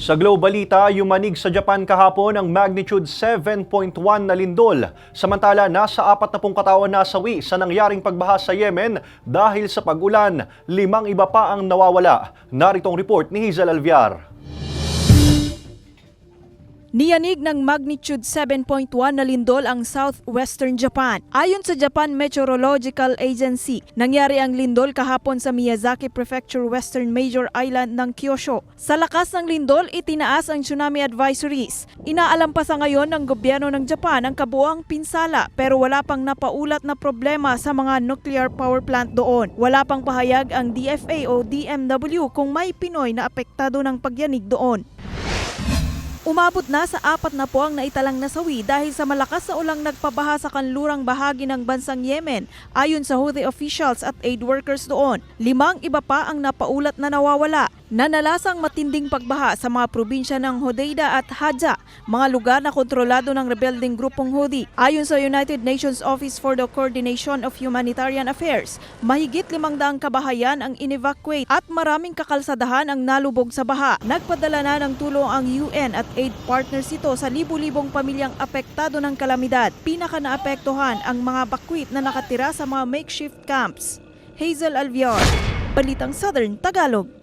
Sa Globalita, yumanig sa Japan kahapon ang magnitude 7.1 na lindol. Samantala, nasa 40 katawan nasawi sa nangyaring pagbaha sa Yemen dahil sa pag-ulan. 5 iba pa ang nawawala. Narito ang report ni Hazel Alviar. Niyanig ng magnitude 7.1 na lindol ang southwestern Japan. Ayon sa Japan Meteorological Agency, nangyari ang lindol kahapon sa Miyazaki Prefecture Western Major Island ng Kyushu. Sa lakas ng lindol, itinaas ang tsunami advisories. Inaalam pa sa ngayon ng gobyerno ng Japan ang kabuuang pinsala pero wala pang napaulat na problema sa mga nuclear power plant doon. Wala pang pahayag ang DFA o DMW kung may Pinoy na apektado ng pagyanig doon. Umabot na sa 4 na po ang naitalang nasawi dahil sa malakas na ulang nagpabaha sa kanlurang bahagi ng bansang Yemen ayon sa Houthi officials at aid workers doon. 5 iba pa ang napaulat na nawawala. Nanalasang matinding pagbaha sa mga probinsya ng Hodeidah at Hadja, mga lugar na kontrolado ng rebelding grupong Houthi. Ayon sa United Nations Office for the Coordination of Humanitarian Affairs, mahigit 500 kabahayan ang in-evacuate at maraming kakalsadahan ang nalubog sa baha. Nagpadala na ng tulong ang UN at aid partners ito sa libu-libong pamilyang apektado ng kalamidad. Pinaka naapektuhan ang mga bakwit na nakatira sa mga makeshift camps. Hazel Alviar, Balitang Southern Tagalog.